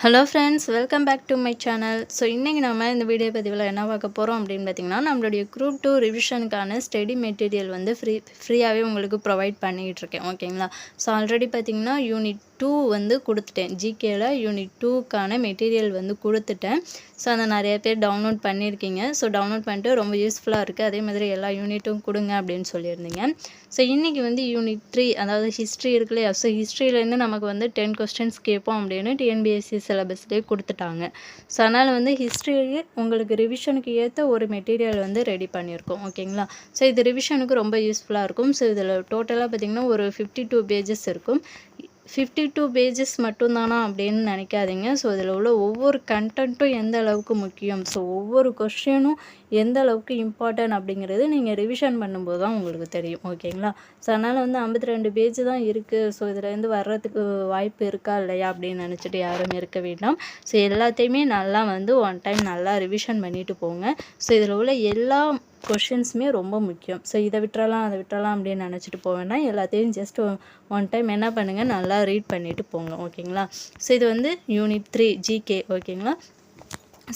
Hello friends, welcome back to my channel. So இன்றைக்கி நம்ம இந்த வீடியோ பதிவில் என்ன பார்க்க போகிறோம் அப்படின்னு பார்த்திங்கன்னா, நம்மளுடைய குரூப் 2 ரிவிஷனுக்கான ஸ்டடி மெட்டீரியல் வந்து ஃப்ரீயாகவே உங்களுக்கு ப்ரொவைட் பண்ணிக்கிட்டு இருக்கேன். ஓகேங்களா? ஸோ ஆல்ரெடி பார்த்திங்கன்னா யூனிட் 2 வந்து கொடுத்துட்டேன். ஜிகேல யூனிட் 2க்கான மெட்டீரியல் வந்து கொடுத்துட்டேன். ஸோ அதை நிறைய பேர் டவுன்லோட் பண்ணியிருக்கீங்க. ஸோ டவுன்லோட் பண்ணிட்டு ரொம்ப யூஸ்ஃபுல்லாக இருக்குது. அதே மாதிரி எல்லா யூனிட்டும் கொடுங்க அப்படின்னு சொல்லியிருந்தீங்க. ஸோ இன்றைக்கி வந்து யூனிட் 3, அதாவது ஹிஸ்ட்ரி இருக்கு இல்லையா? ஸோ ஹிஸ்ட்ரியிலேருந்து நமக்கு வந்து 10 கொஸ்டின்ஸ் கேட்போம் அப்படின்னு டிஎன்பிஎஸ்சி சிலபஸ்லேயே கொடுத்துட்டாங்க. ஸோ அதனால் வந்து ஹிஸ்ட்ரியே உங்களுக்கு ரிவிஷனுக்கு ஏற்ற ஒரு மெட்டீரியல் வந்து ரெடி பண்ணியிருக்கோம். ஓகேங்களா? ஸோ இது ரிவிஷனுக்கு ரொம்ப யூஸ்ஃபுல்லாக இருக்கும். ஸோ இதில் டோட்டலாக பார்த்திங்கன்னா ஒரு 52 பேஜஸ் இருக்கும். 52 பேஜஸ் மட்டும்தானா அப்படின்னு நினைக்காதீங்க. ஸோ இதில் உள்ள ஒவ்வொரு கண்டென்ட்டும் எந்த அளவுக்கு முக்கியம், ஸோ ஒவ்வொரு கொஸ்டினும் எந்த அளவுக்கு இம்பார்ட்டன்ட் அப்படிங்கிறது நீங்கள் ரிவிஷன் பண்ணும்போது தான் உங்களுக்கு தெரியும். ஓகேங்களா? ஸோ அதனால் வந்து 52 பேஜ் தான் இருக்குது. ஸோ இதிலேருந்து வர்றதுக்கு வாய்ப்பு இருக்கா இல்லையா அப்படின்னு நினச்சிட்டு யாரும் இருக்க வேண்டாம். ஸோ எல்லாத்தையுமே நல்லா வந்து ஒன் டைம் நல்லா ரிவிஷன் பண்ணிவிட்டு போங்க. ஸோ இதில் உள்ள எல்லா கொஷின்ஸுமே ரொம்ப முக்கியம். ஸோ இதை விட்டுறலாம் அதை விட்டுறலாம் அப்படின்னு நினச்சிட்டு போவேன்னா எல்லாத்தையும் ஜஸ்ட் ஒன் டைம் என்ன பண்ணுங்கள், நல்லா ரீட் பண்ணிவிட்டு போங்க. ஓகேங்களா? ஸோ இது வந்து யூனிட் 3 ஜிகே. ஓகேங்களா?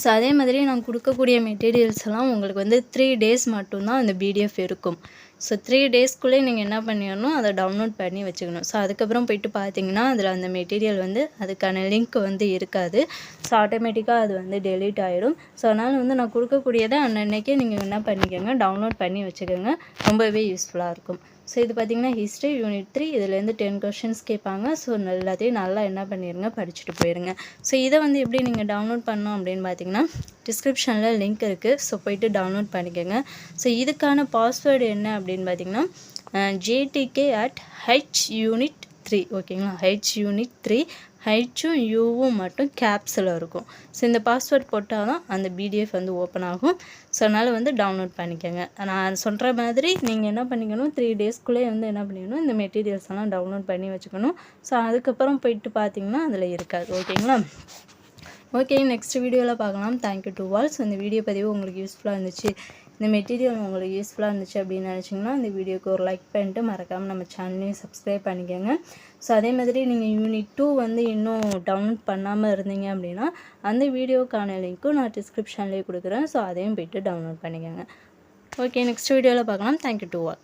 ஸோ அதே மாதிரி நான் கொடுக்கக்கூடிய மெட்டீரியல்ஸ் எல்லாம் உங்களுக்கு வந்து 3 டேஸ் மட்டும்தான் அந்த பிடிஎஃப் இருக்கும். ஸோ 3 டேஸ்க்குள்ளே நீங்கள் என்ன பண்ணிடணும், அதை டவுன்லோட் பண்ணி வச்சுக்கணும். ஸோ அதுக்கப்புறம் போய்ட்டு பார்த்தீங்கன்னா அதில் அந்த மெட்டீரியல் வந்து அதுக்கான லிங்க் வந்து இருக்காது. ஸோ ஆட்டோமேட்டிக்காக அது வந்து டெலீட் ஆகிடும். ஸோ அதனால் வந்து நான் கொடுக்கக்கூடியதை அன்னன்னைக்கே நீங்கள் என்ன பண்ணிக்கோங்க, டவுன்லோட் பண்ணி வச்சுக்கோங்க. ரொம்பவே யூஸ்ஃபுல்லாக இருக்கும். ஸோ இது பார்த்திங்கன்னா ஹிஸ்ட்ரி யூனிட் 3, இதுலேருந்து 10 கொஷின்ஸ் கேட்பாங்க. ஸோ எல்லாத்தையும் நல்லா என்ன பண்ணிடுங்க, படிச்சுட்டு போயிடுங்க. ஸோ இதை வந்து எப்படி நீங்கள் டவுன்லோட் பண்ணணும் அப்படின்னு பார்த்தீங்கன்னா டிஸ்கிரிப்ஷனில் லிங்க் இருக்குது. ஸோ போய்ட்டு டவுன்லோட் பண்ணிக்கோங்க. ஸோ இதுக்கான பாஸ்வேர்டு என்ன அப்படின்னு பார்த்தீங்கன்னா JTK@H Unit 3. ஓகேங்களா? H Unit 3 ஹைச்சும் யூவும் மட்டும் கேப்ஸில் இருக்கும். ஸோ இந்த பாஸ்வேர்ட் போட்டால் தான் அந்த பிடிஎஃப் வந்து ஓப்பன் ஆகும். ஸோ அதனால் வந்து டவுன்லோட் பண்ணிக்கோங்க. நான் சொல்கிற மாதிரி நீங்கள் என்ன பண்ணிக்கணும், 3 டேஸ்க்குள்ளே வந்து என்ன பண்ணிக்கணும், இந்த மெட்டீரியல்ஸ் எல்லாம் டவுன்லோட் பண்ணி வச்சுக்கணும். ஸோ அதுக்கப்புறம் போயிட்டு பார்த்தீங்கன்னா அதில் இருக்காது. ஓகேங்களா? ஓகே, நெக்ஸ்ட் வீடியோவில் பார்க்கலாம். Thank you to all. ஸோ இந்த வீடியோ பதிவு உங்களுக்கு யூஸ்ஃபுல்லாக இருந்துச்சு, இந்த மெட்டீரியல் உங்களுக்கு யூஸ்ஃபுல்லாக இருந்துச்சு அப்படின்னு நினச்சிங்கன்னா இந்த வீடியோக்கு ஒரு லைக் பண்ணிட்டு மறக்காமல் நம்ம சேனலையும் சப்ஸ்கிரைப் பண்ணிக்கோங்க. ஸோ அதே மாதிரி நீங்கள் யூனிட் 2 வந்து இன்னும் டவுன்லோட் பண்ணாமல் இருந்தீங்க அப்படின்னா அந்த வீடியோக்கான லிங்க்கும் நான் டிஸ்கிரிப்ஷன்லேயே கொடுக்குறேன். ஸோ அதையும் போய்ட்டு டவுன்லோட் பண்ணிக்கோங்க. ஓகே, நெக்ஸ்ட் வீடியோவில் பார்க்கலாம். Thank you to all.